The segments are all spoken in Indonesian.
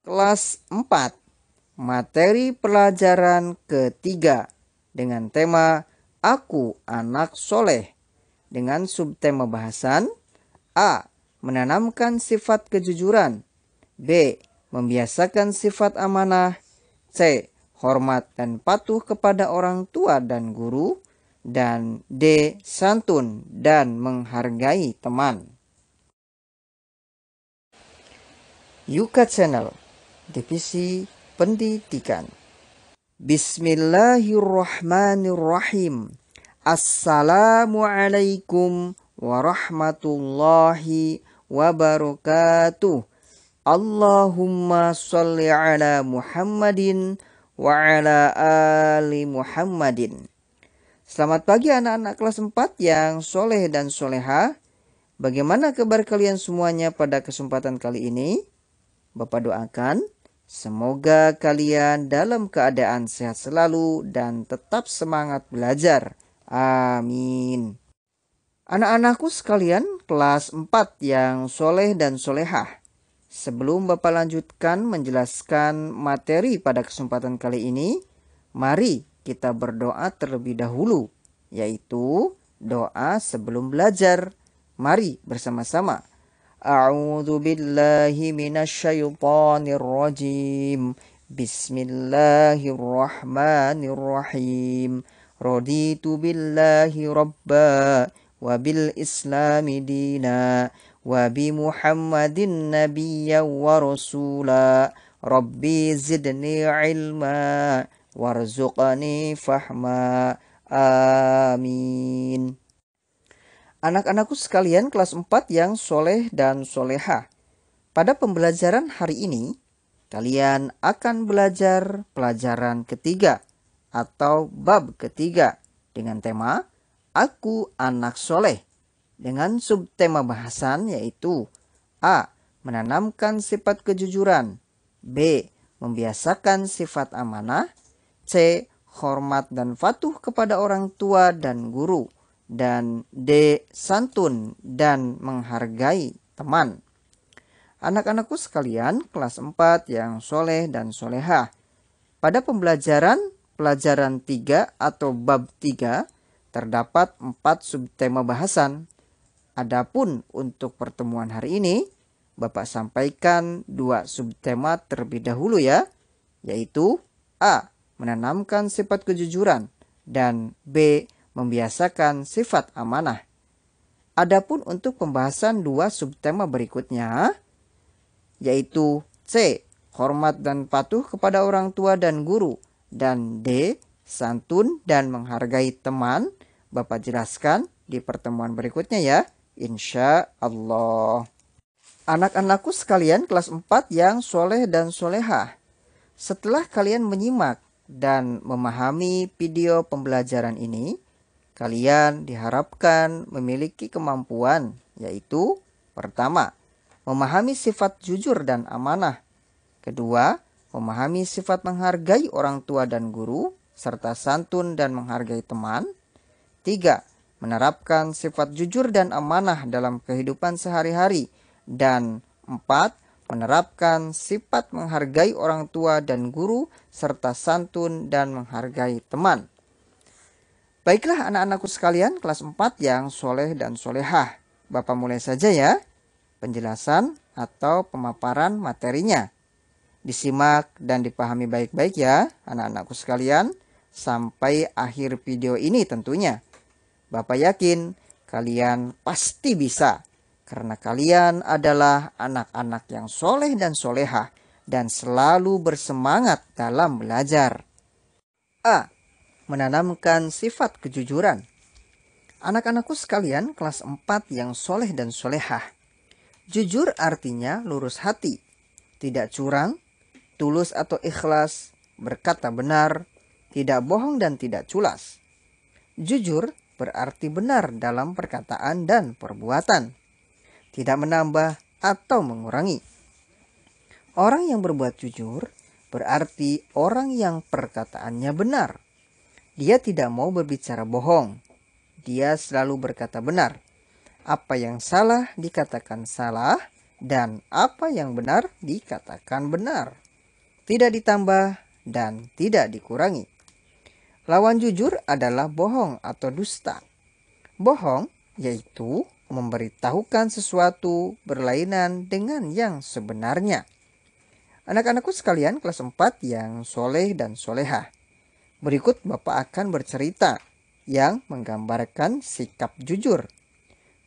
kelas 4, materi pelajaran ketiga dengan tema Aku Anak Soleh, dengan subtema bahasan A. Menanamkan sifat kejujuran, B. Membiasakan sifat amanah, C. Hormat dan patuh kepada orang tua dan guru, dan D. Santun dan menghargai teman. Yuka Channel, Divisi Pendidikan. Bismillahirrahmanirrahim. Assalamualaikum warahmatullahi wabarakatuh. Allahumma sholli ala Muhammadin wa ala ali Muhammadin. Selamat pagi anak-anak kelas 4 yang soleh dan soleha. Bagaimana kabar kalian semuanya pada kesempatan kali ini? Bapak doakan semoga kalian dalam keadaan sehat selalu dan tetap semangat belajar. Amin. Anak-anakku sekalian kelas 4 yang soleh dan solehah. Sebelum Bapak lanjutkan menjelaskan materi pada kesempatan kali ini, mari kita berdoa terlebih dahulu, yaitu doa sebelum belajar. Mari bersama-sama. A'udzu billahi minasyaitonir rajim. Bismillahirrahmanirrahim. Raditu billahi rabba wa bil islami dina wa bi Muhammadin nabiyya wa rasula. Rabbi zidni ilma warzuqni fahma. Amin. Anak-anakku sekalian kelas 4 yang soleh dan soleha. Pada pembelajaran hari ini, kalian akan belajar pelajaran ketiga atau bab ketiga dengan tema Aku Anak Soleh, dengan subtema bahasan yaitu A. Menanamkan sifat kejujuran, B. Membiasakan sifat amanah, C. Hormat dan patuh kepada orang tua dan guru, dan D. Santun dan menghargai teman. Anak-anakku sekalian kelas 4 yang soleh dan soleha. Pada pelajaran 3 atau bab 3 terdapat 4 subtema bahasan. Adapun untuk pertemuan hari ini, Bapak sampaikan 2 subtema terlebih dahulu ya, yaitu A. Menanamkan sifat kejujuran, dan B. Membiasakan sifat amanah. Adapun untuk pembahasan 2 subtema berikutnya, yaitu C. Hormat dan patuh kepada orang tua dan guru, dan D. Santun dan menghargai teman, Bapak jelaskan di pertemuan berikutnya ya, insya Allah. Anak-anakku sekalian kelas 4 yang soleh dan solehah. Setelah kalian menyimak dan memahami video pembelajaran ini, kalian diharapkan memiliki kemampuan, yaitu pertama, memahami sifat jujur dan amanah. Kedua, memahami sifat menghargai orang tua dan guru, serta santun dan menghargai teman. Tiga, menerapkan sifat jujur dan amanah dalam kehidupan sehari-hari. Dan 4, menerapkan sifat menghargai orang tua dan guru, serta santun dan menghargai teman. Baiklah anak-anakku sekalian kelas 4 yang soleh dan solehah. Bapak mulai saja ya penjelasan atau pemaparan materinya. Disimak dan dipahami baik-baik ya anak-anakku sekalian sampai akhir video ini tentunya. Bapak yakin kalian pasti bisa, karena kalian adalah anak-anak yang soleh dan solehah dan selalu bersemangat dalam belajar. A. Menanamkan sifat kejujuran. Anak-anakku sekalian kelas 4 yang soleh dan solehah. Jujur artinya lurus hati, tidak curang, tulus atau ikhlas, berkata benar, tidak bohong dan tidak culas. Jujur berarti benar dalam perkataan dan perbuatan, tidak menambah atau mengurangi. Orang yang berbuat jujur berarti orang yang perkataannya benar. Dia tidak mau berbicara bohong. Dia selalu berkata benar. Apa yang salah dikatakan salah, dan apa yang benar dikatakan benar, tidak ditambah dan tidak dikurangi. Lawan jujur adalah bohong atau dusta. Bohong yaitu memberitahukan sesuatu berlainan dengan yang sebenarnya. Anak-anakku sekalian kelas 4 yang soleh dan solehah. Berikut Bapak akan bercerita yang menggambarkan sikap jujur.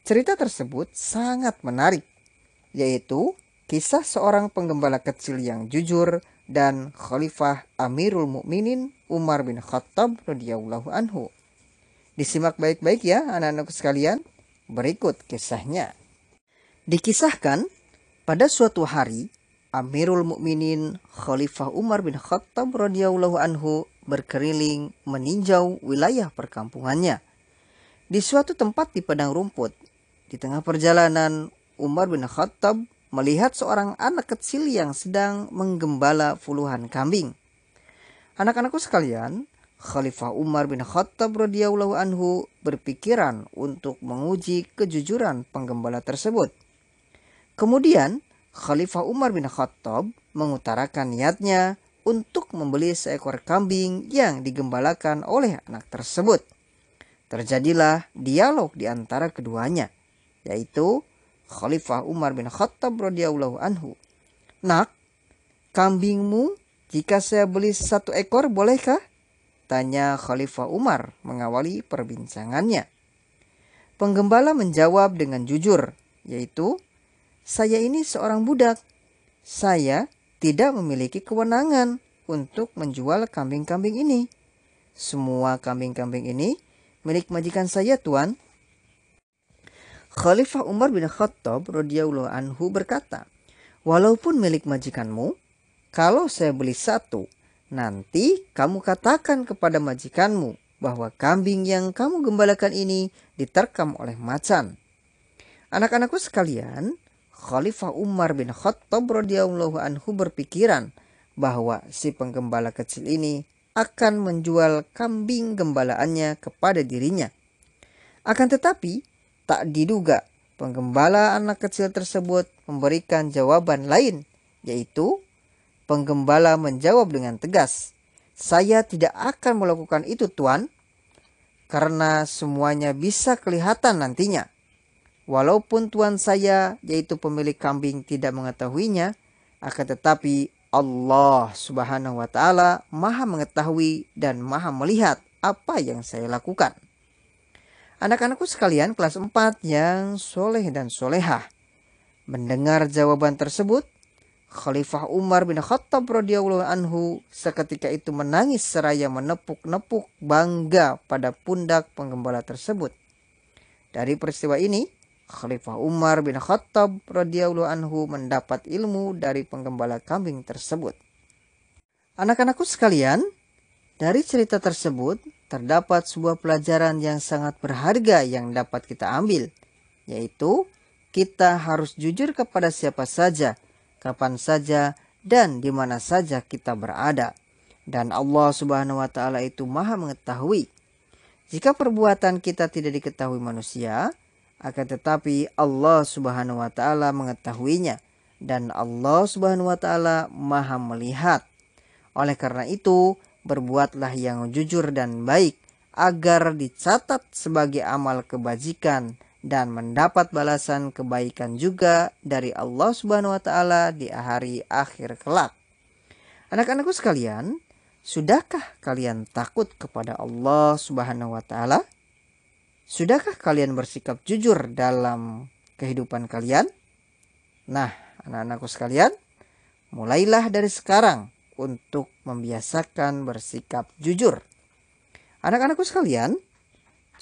Cerita tersebut sangat menarik, yaitu kisah seorang penggembala kecil yang jujur dan Khalifah Amirul Mukminin Umar bin Khattab radhiyallahu anhu. Disimak baik-baik ya anak-anakku sekalian. Berikut kisahnya. Dikisahkan pada suatu hari Amirul Mukminin Khalifah Umar bin Khattab radhiyallahu anhu berkeliling meninjau wilayah perkampungannya. Di suatu tempat di padang rumput, di tengah perjalanan, Umar bin Khattab melihat seorang anak kecil yang sedang menggembala puluhan kambing. Anak-anakku sekalian, Khalifah Umar bin Khattab radhiyallahu anhu berpikiran untuk menguji kejujuran penggembala tersebut. Kemudian, Khalifah Umar bin Khattab mengutarakan niatnya untuk membeli seekor kambing yang digembalakan oleh anak tersebut. Terjadilah dialog di antara keduanya, yaitu Khalifah Umar bin Khattab radhiyallahu anhu. "Nak, kambingmu jika saya beli 1 ekor bolehkah?" tanya Khalifah Umar mengawali perbincangannya. Penggembala menjawab dengan jujur, yaitu, "Saya ini seorang budak. Saya tidak memiliki kewenangan untuk menjual kambing-kambing ini. Semua kambing-kambing ini milik majikan saya, Tuan." Khalifah Umar bin Khattab radhiyallahu anhu berkata, "Walaupun milik majikanmu, kalau saya beli 1, nanti kamu katakan kepada majikanmu bahwa kambing yang kamu gembalakan ini diterkam oleh macan." Anak-anakku sekalian, Khalifah Umar bin Khattab radhiyallahu anhu berpikiran bahwa si penggembala kecil ini akan menjual kambing gembalaannya kepada dirinya. Akan tetapi, tak diduga penggembala anak kecil tersebut memberikan jawaban lain, yaitu penggembala menjawab dengan tegas, "Saya tidak akan melakukan itu, Tuan, karena semuanya bisa kelihatan nantinya. Walaupun tuan saya, yaitu pemilik kambing, tidak mengetahuinya, akan tetapi Allah Subhanahu wa Ta'ala Maha mengetahui dan Maha melihat apa yang saya lakukan." Anak-anakku sekalian kelas 4 yang soleh dan solehah. Mendengar jawaban tersebut, Khalifah Umar bin Khattab radhiyallahu anhu seketika itu menangis seraya menepuk-nepuk bangga pada pundak penggembala tersebut. Dari peristiwa ini, Khalifah Umar bin Khattab radhiyallahu anhu mendapat ilmu dari penggembala kambing tersebut. Anak-anakku sekalian, dari cerita tersebut terdapat sebuah pelajaran yang sangat berharga yang dapat kita ambil, yaitu kita harus jujur kepada siapa saja, kapan saja, dan di mana saja kita berada. Dan Allah Subhanahu wa Ta'ala itu Maha mengetahui. Jika perbuatan kita tidak diketahui manusia, akan tetapi Allah Subhanahu wa Ta'ala mengetahuinya, dan Allah Subhanahu wa Ta'ala Maha melihat. Oleh karena itu, berbuatlah yang jujur dan baik agar dicatat sebagai amal kebajikan dan mendapat balasan kebaikan juga dari Allah Subhanahu wa Ta'ala di hari akhir kelak. Anak-anakku sekalian, sudahkah kalian takut kepada Allah Subhanahu wa Ta'ala? Sudahkah kalian bersikap jujur dalam kehidupan kalian? Nah, anak-anakku sekalian, mulailah dari sekarang untuk membiasakan bersikap jujur. Anak-anakku sekalian,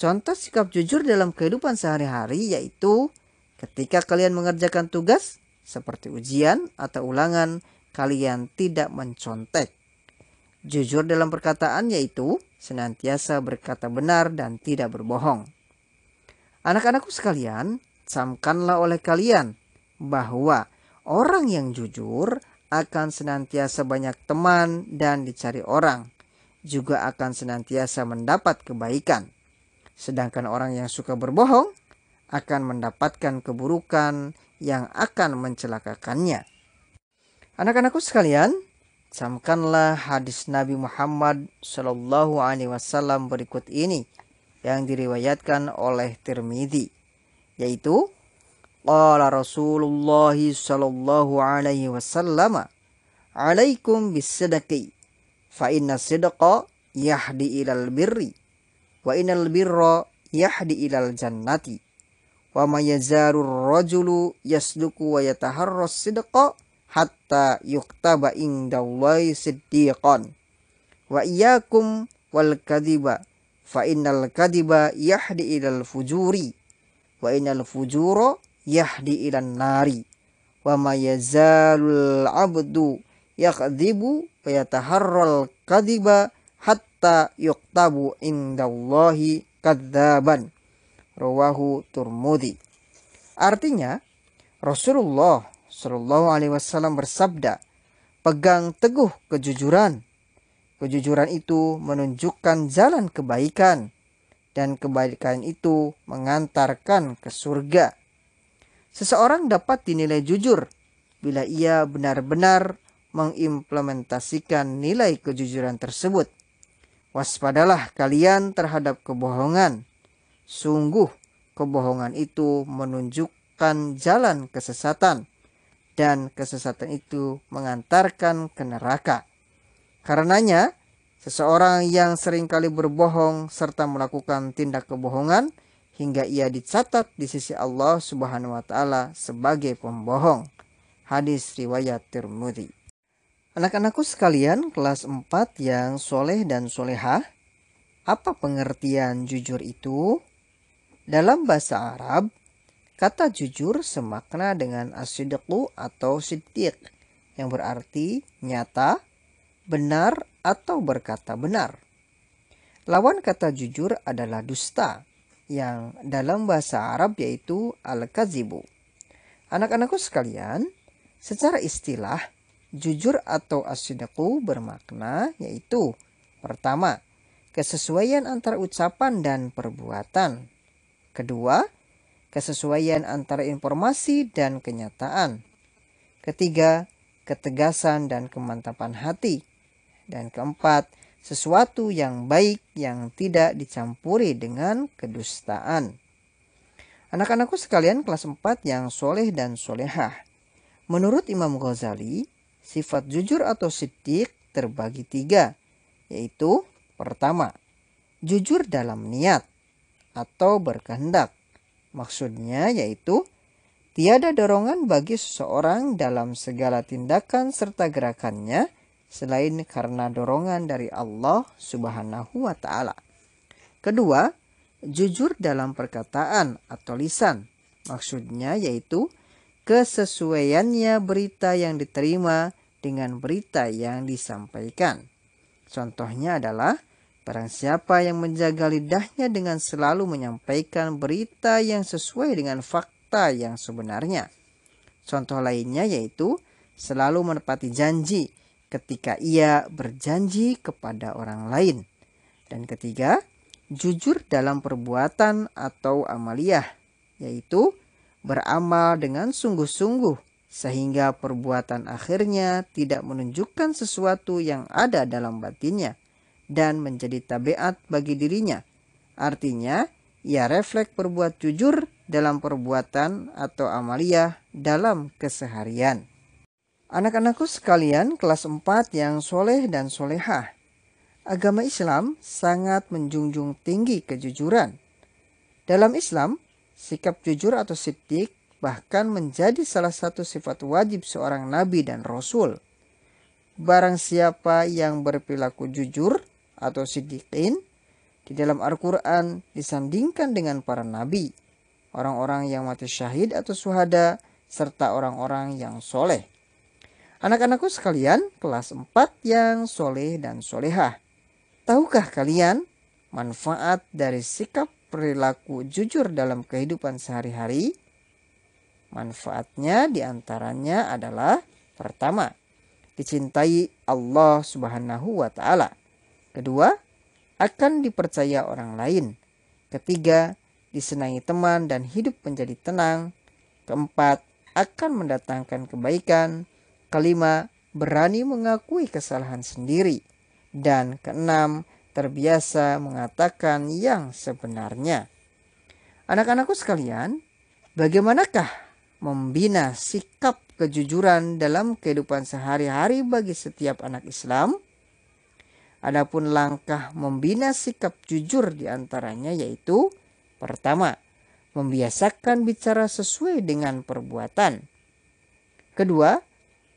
contoh sikap jujur dalam kehidupan sehari-hari yaitu ketika kalian mengerjakan tugas seperti ujian atau ulangan, kalian tidak mencontek. Jujur dalam perkataan yaitu senantiasa berkata benar dan tidak berbohong. Anak-anakku sekalian, camkanlah oleh kalian bahwa orang yang jujur akan senantiasa banyak teman dan dicari orang, juga akan senantiasa mendapat kebaikan. Sedangkan orang yang suka berbohong akan mendapatkan keburukan yang akan mencelakakannya. Anak-anakku sekalian, camkanlah hadis Nabi Muhammad Shallallahu Alaihi Wasallam berikut ini yang diriwayatkan oleh Tirmidzi, yaitu qala Rasulullah Shallallahu Alaihi Wasallam, alaikum bisidqi fa inna sidqa yahdi ilal birri wa innal birra yahdi ilal jannati wa ma yazarur rajulu yasduqu wa yataharras sidqa hatta yuktaba indallahi siddiqan wa iyyakum wal kadhiba fa innal kadhiba yahdi ilal fujuri wa innal fujura yahdi ilan nari wa ma yazalul abdu yakdzibu wa yataharral kadhiba hatta yuktabu indallahi kadzaban. Rawahu Tirmidzi. Artinya, Rasulullah Shallallahu Alaihi Wasallam bersabda, pegang teguh kejujuran. Kejujuran itu menunjukkan jalan kebaikan, dan kebaikan itu mengantarkan ke surga. Seseorang dapat dinilai jujur bila ia benar-benar mengimplementasikan nilai kejujuran tersebut. Waspadalah kalian terhadap kebohongan. Sungguh, kebohongan itu menunjukkan jalan kesesatan, dan kesesatan itu mengantarkan ke neraka. Karenanya, seseorang yang seringkali berbohong serta melakukan tindak kebohongan hingga ia dicatat di sisi Allah Subhanahu wa taala sebagai pembohong. Hadis riwayat Tirmidzi. Anak-anakku sekalian, kelas 4 yang soleh dan solehah, apa pengertian jujur itu? Dalam bahasa Arab, kata jujur semakna dengan as-sidqu atau siddiq, yang berarti nyata, benar, atau berkata benar. Lawan kata jujur adalah dusta, yang dalam bahasa Arab yaitu al-kazibu. Anak-anakku sekalian, secara istilah, jujur atau as-sidqu bermakna yaitu pertama, kesesuaian antara ucapan dan perbuatan. Kedua, kesesuaian antara informasi dan kenyataan. Ketiga, ketegasan dan kemantapan hati. Dan keempat, sesuatu yang baik yang tidak dicampuri dengan kedustaan. Anak-anakku sekalian kelas 4 yang soleh dan solehah. Menurut Imam Ghazali, sifat jujur atau siddiq terbagi 3, yaitu pertama, jujur dalam niat atau berkehendak. Maksudnya yaitu tiada dorongan bagi seseorang dalam segala tindakan serta gerakannya selain karena dorongan dari Allah Subhanahu wa taala. Kedua, jujur dalam perkataan atau lisan. Maksudnya yaitu kesesuaiannya berita yang diterima dengan berita yang disampaikan. Contohnya adalah barang siapa yang menjaga lidahnya dengan selalu menyampaikan berita yang sesuai dengan fakta yang sebenarnya. Contoh lainnya yaitu selalu menepati janji ketika ia berjanji kepada orang lain. Dan ketiga, jujur dalam perbuatan atau amaliyah, yaitu beramal dengan sungguh-sungguh sehingga perbuatan akhirnya tidak menunjukkan sesuatu yang ada dalam batinnya dan menjadi tabiat bagi dirinya. Artinya, ia refleks berbuat jujur dalam perbuatan atau amaliyah dalam keseharian. Anak-anakku sekalian kelas 4 yang soleh dan solehah. Agama Islam sangat menjunjung tinggi kejujuran. Dalam Islam, sikap jujur atau siddiq bahkan menjadi salah satu sifat wajib seorang nabi dan rasul. Barang siapa yang berperilaku jujur atau siddiqin di dalam Al-Quran disandingkan dengan para nabi, orang-orang yang mati syahid atau syuhada, serta orang-orang yang soleh. Anak-anakku sekalian, kelas 4 yang soleh dan solehah. Tahukah kalian manfaat dari sikap perilaku jujur dalam kehidupan sehari-hari? Manfaatnya diantaranya adalah pertama, dicintai Allah Subhanahu wa taala. Kedua, akan dipercaya orang lain. Ketiga, disenangi teman dan hidup menjadi tenang. Keempat, akan mendatangkan kebaikan. Kelima, berani mengakui kesalahan sendiri. Dan keenam, terbiasa mengatakan yang sebenarnya. Anak-anakku sekalian, bagaimanakah membina sikap kejujuran dalam kehidupan sehari-hari bagi setiap anak Islam? Adapun langkah membina sikap jujur diantaranya yaitu: pertama, membiasakan bicara sesuai dengan perbuatan. Kedua,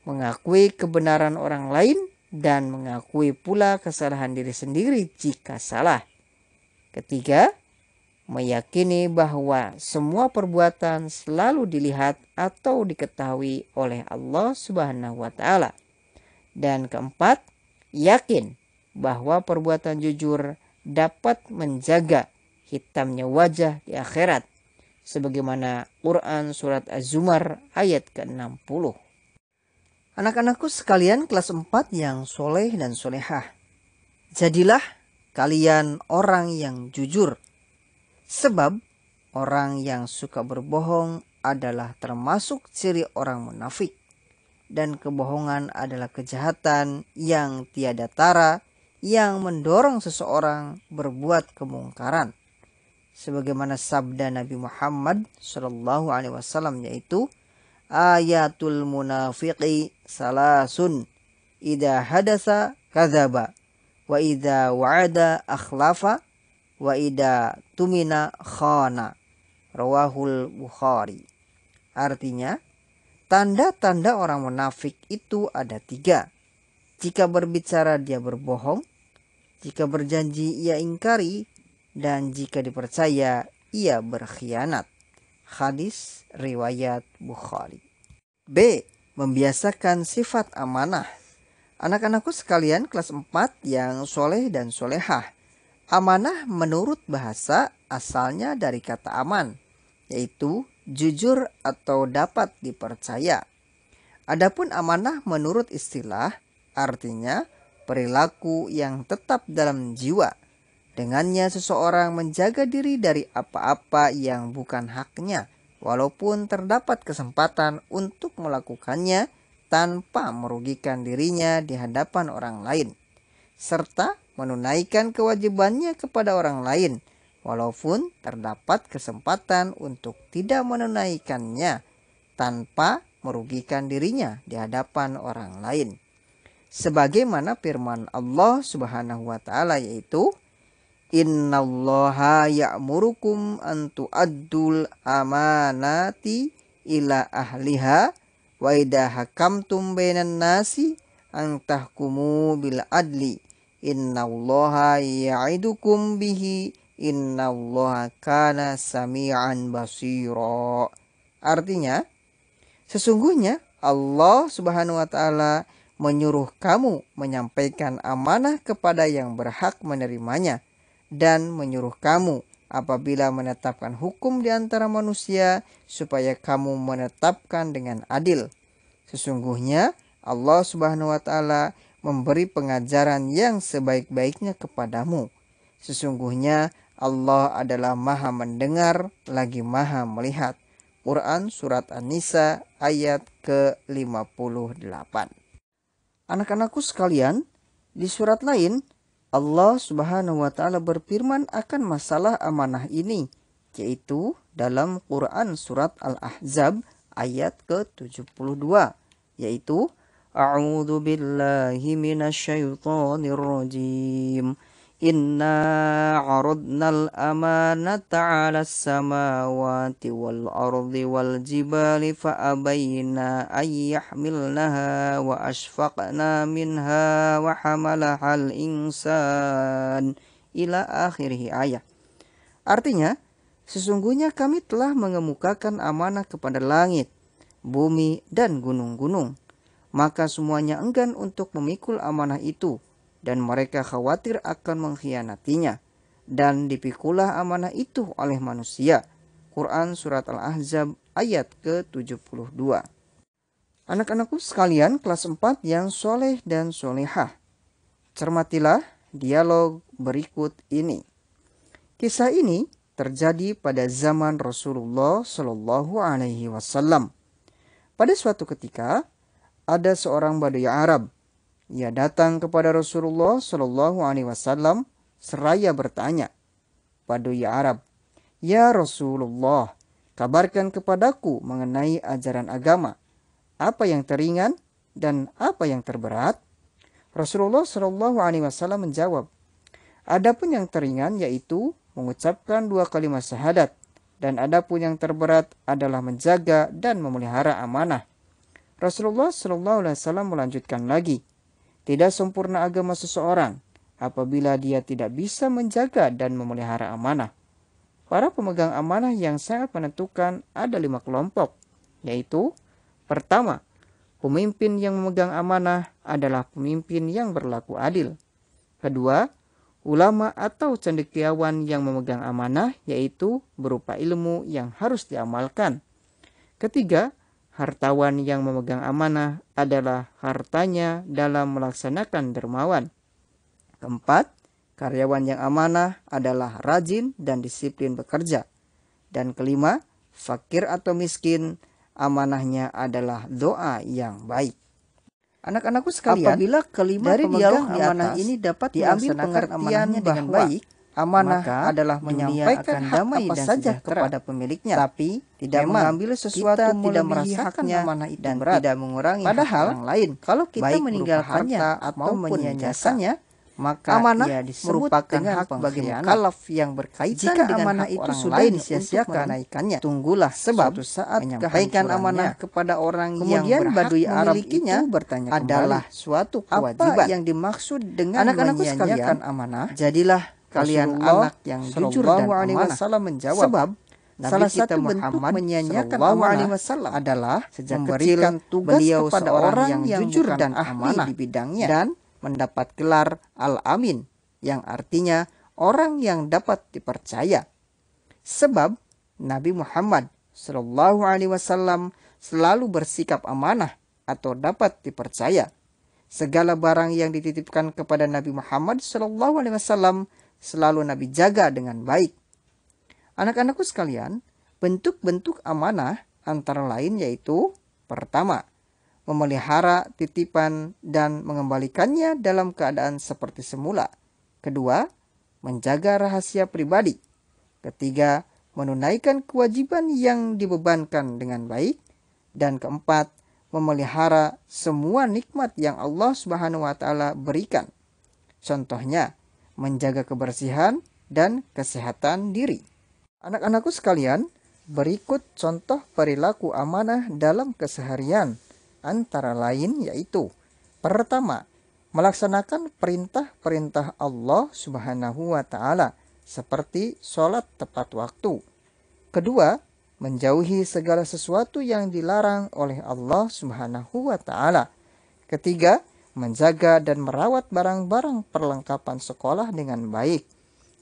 mengakui kebenaran orang lain dan mengakui pula kesalahan diri sendiri jika salah. Ketiga, meyakini bahwa semua perbuatan selalu dilihat atau diketahui oleh Allah Subhanahu wa taala. Dan keempat, yakin bahwa perbuatan jujur dapat menjaga hitamnya wajah di akhirat, sebagaimana Quran surat Az-Zumar ayat ke-60. Anak-anakku sekalian kelas 4 yang soleh dan solehah, jadilah kalian orang yang jujur. Sebab orang yang suka berbohong adalah termasuk ciri orang munafik. Dan kebohongan adalah kejahatan yang tiada tara yang mendorong seseorang berbuat kemungkaran. Sebagaimana sabda Nabi Muhammad SAW yaitu, ayatul munafiqi salasun, idza hadasa kadzaba, wa idza wa'ada akhlafa, wa idza tumina khana. Rawahul Bukhari. Artinya, tanda-tanda orang munafik itu ada 3. Jika berbicara dia berbohong, jika berjanji ia ingkari, dan jika dipercaya ia berkhianat. Hadis riwayat Bukhari. B. Membiasakan sifat amanah. Anak-anakku sekalian kelas 4 yang soleh dan solehah, amanah menurut bahasa asalnya dari kata aman, yaitu jujur atau dapat dipercaya. Adapun amanah menurut istilah artinya perilaku yang tetap dalam jiwa. Dengannya seseorang menjaga diri dari apa-apa yang bukan haknya, walaupun terdapat kesempatan untuk melakukannya tanpa merugikan dirinya di hadapan orang lain, serta menunaikan kewajibannya kepada orang lain, walaupun terdapat kesempatan untuk tidak menunaikannya tanpa merugikan dirinya di hadapan orang lain. Sebagaimana firman Allah Subhanahu wa taala yaitu, innallaha ya'murukum an tu'addul amanati ila ahliha wa idza hakamtum bainan nasi an tahkumu bil adli innallaha ya'idukum bihi innallaha kana sami'an basira. Artinya, sesungguhnya Allah Subhanahu wa taala menyuruh kamu menyampaikan amanah kepada yang berhak menerimanya, dan menyuruh kamu apabila menetapkan hukum di antara manusia supaya kamu menetapkan dengan adil. Sesungguhnya Allah Subhanahu wa taala memberi pengajaran yang sebaik-baiknya kepadamu. Sesungguhnya Allah adalah Maha mendengar lagi Maha melihat. Quran surat An-Nisa ayat ke-58. Anak-anakku sekalian, di surat lain Allah Subhanahu wa taala berfirman akan masalah amanah ini, yaitu dalam Quran surat Al-Ahzab ayat ke-72, yaitu A'udzu billahi minasyaitonir rajim. Inna 'aradnal amanata 'alas samawati wal ardi wal jibali fa abayna ay yahmilnaha wa ashfaqna minha wa hamalahal insan ila akhirih ayat. Artinya, sesungguhnya kami telah mengemukakan amanah kepada langit, bumi dan gunung-gunung. Maka semuanya enggan untuk memikul amanah itu, dan mereka khawatir akan mengkhianatinya, dan dipikulah amanah itu oleh manusia. Quran surat Al-Ahzab ayat ke-72. Anak-anakku sekalian kelas 4 yang soleh dan solehah, cermatilah dialog berikut ini. Kisah ini terjadi pada zaman Rasulullah Shallallahu Alaihi Wasallam. Pada suatu ketika, ada seorang Badui Arab. Ia datang kepada Rasulullah Shallallahu Alaihi Wasallam seraya bertanya, Badui Arab, "Ya Rasulullah, kabarkan kepadaku mengenai ajaran agama. Apa yang teringan dan apa yang terberat?" Rasulullah Shallallahu Alaihi Wasallam menjawab, "Adapun yang teringan yaitu mengucapkan 2 kalimat syahadat, dan adapun yang terberat adalah menjaga dan memelihara amanah." Rasulullah Shallallahu Alaihi Wasallam melanjutkan lagi, "Tidak sempurna agama seseorang apabila dia tidak bisa menjaga dan memelihara amanah." Para pemegang amanah yang sangat menentukan ada 5 kelompok, yaitu pertama, pemimpin yang memegang amanah adalah pemimpin yang berlaku adil. Kedua, ulama atau cendekiawan yang memegang amanah, yaitu berupa ilmu yang harus diamalkan. Ketiga, hartawan yang memegang amanah adalah hartanya dalam melaksanakan dermawan. Keempat, karyawan yang amanah adalah rajin dan disiplin bekerja. Dan kelima, fakir atau miskin, amanahnya adalah doa yang baik. Anak-anakku sekalian, apabila kelima dari dialog amanah ini dapat diambil pengertiannya dengan baik, amanah adalah menyampaikan hak apa saja kepada pemiliknya, tapi tidak mengambil sesuatu tidak merasakan amanah itu dan berat, tidak mengurangi hak orang lain. Kalau kita meninggalkannya atau menyia-nyiakannya, maka amanah merupakan hak bagi mukallaf yang berkaitan dengan amanah itu sudah disia-siakan, tunggulah sebab suatu saat menyampaikan amanah kepada orang yang berhak memilikinya bertanya adalah suatu kewajiban. Apa yang dimaksud dengan menyia-nyiakan amanah? Jadilah kalian anak yang jujur dan amanah. Menjawab, sebab salah satu bentuk menyia-nyiakan amanah adalah memberikan tugas kepada orang yang jujur dan amanah di bidangnya dan mendapat gelar Al-Amin, yang artinya orang yang dapat dipercaya. Sebab Nabi Muhammad Shallallahu Alaihi Wasallam selalu bersikap amanah atau dapat dipercaya. Segala barang yang dititipkan kepada Nabi Muhammad Shallallahu Alaihi Wasallam selalu Nabi jaga dengan baik. Anak-anakku sekalian, bentuk-bentuk amanah antara lain yaitu pertama, memelihara titipan dan mengembalikannya dalam keadaan seperti semula. Kedua, menjaga rahasia pribadi. Ketiga, menunaikan kewajiban yang dibebankan dengan baik. Dan keempat, memelihara semua nikmat yang Allah Subhanahu wa taala berikan. Contohnya, menjaga kebersihan dan kesehatan diri. Anak-anakku sekalian, berikut contoh perilaku amanah dalam keseharian. Antara lain yaitu, pertama, melaksanakan perintah-perintah Allah Subhanahu wa taala seperti sholat tepat waktu. Kedua, menjauhi segala sesuatu yang dilarang oleh Allah Subhanahu wa taala. Ketiga, menjaga dan merawat barang-barang perlengkapan sekolah dengan baik.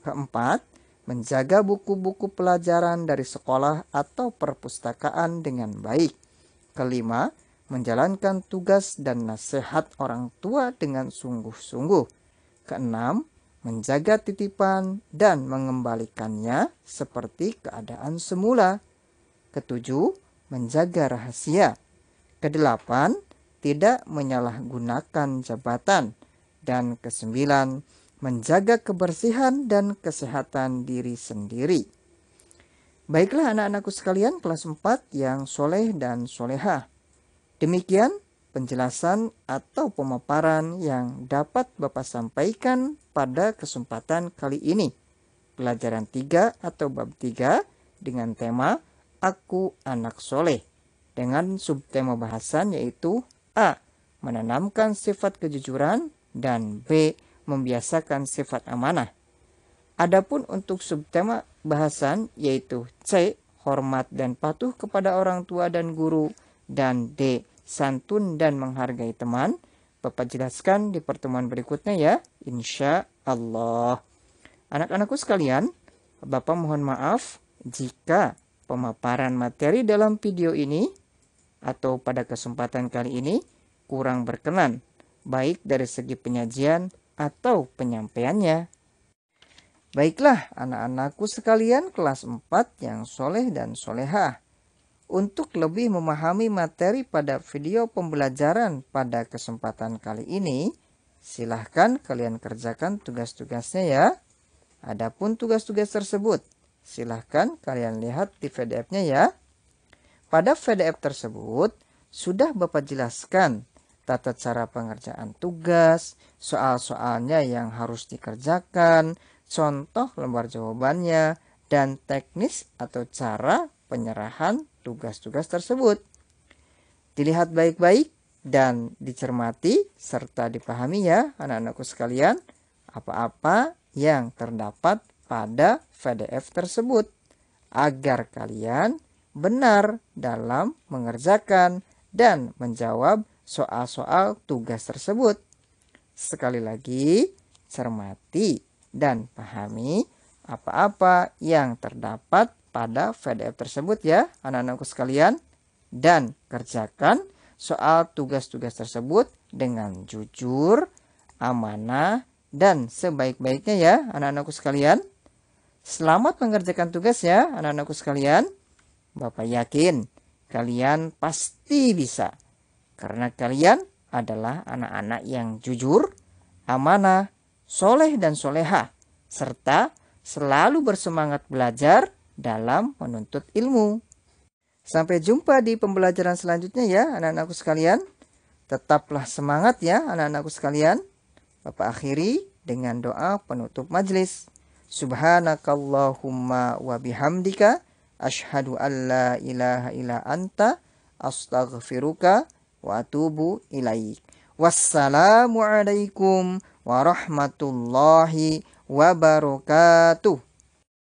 Keempat, menjaga buku-buku pelajaran dari sekolah atau perpustakaan dengan baik. Kelima, menjalankan tugas dan nasihat orang tua dengan sungguh-sungguh. Keenam, menjaga titipan dan mengembalikannya seperti keadaan semula. Ketujuh, menjaga rahasia. Kedelapan, tidak menyalahgunakan jabatan. Dan kesembilan, menjaga kebersihan dan kesehatan diri sendiri. Baiklah anak-anakku sekalian kelas 4 yang soleh dan solehah. Demikian penjelasan atau pemaparan yang dapat Bapak sampaikan pada kesempatan kali ini. Pelajaran 3 atau bab 3 dengan tema Aku Anak Soleh. Dengan subtema bahasan yaitu A. Menanamkan sifat kejujuran dan B. Membiasakan sifat amanah. Adapun untuk subtema bahasan yaitu C. Hormat dan patuh kepada orang tua dan guru, dan D. Santun dan menghargai teman. Bapak jelaskan di pertemuan berikutnya ya, insya Allah. Anak-anakku sekalian, Bapak mohon maaf jika pemaparan materi dalam video ini atau pada kesempatan kali ini kurang berkenan, baik dari segi penyajian atau penyampaiannya. Baiklah anak-anakku sekalian kelas 4 yang soleh dan solehah. Untuk lebih memahami materi pada video pembelajaran pada kesempatan kali ini, silahkan kalian kerjakan tugas-tugasnya ya. Adapun tugas-tugas tersebut, silahkan kalian lihat di PDF-nya ya. Pada PDF tersebut, sudah Bapak jelaskan tata cara pengerjaan tugas, soal-soalnya yang harus dikerjakan, contoh lembar jawabannya, dan teknis atau cara penyerahan tugas-tugas tersebut. Dilihat baik-baik dan dicermati serta dipahami ya anak-anakku sekalian apa-apa yang terdapat pada PDF tersebut agar kalian benar dalam mengerjakan dan menjawab soal-soal tugas tersebut. Sekali lagi, cermati dan pahami apa-apa yang terdapat pada PDF tersebut ya anak-anakku sekalian, dan kerjakan soal tugas-tugas tersebut dengan jujur, amanah, dan sebaik-baiknya ya anak-anakku sekalian. Selamat mengerjakan tugas ya anak-anakku sekalian. Bapak yakin kalian pasti bisa, karena kalian adalah anak-anak yang jujur, amanah, soleh dan soleha, serta selalu bersemangat belajar dalam menuntut ilmu. Sampai jumpa di pembelajaran selanjutnya ya anak-anakku sekalian. Tetaplah semangat ya anak-anakku sekalian. Bapak akhiri dengan doa penutup majelis. Subhanakallahumma wa bihamdika asyhadu an la ilaha illa anta astaghfiruka wa atubu ilaik. Wassalamualaikum warahmatullahi wabarakatuh.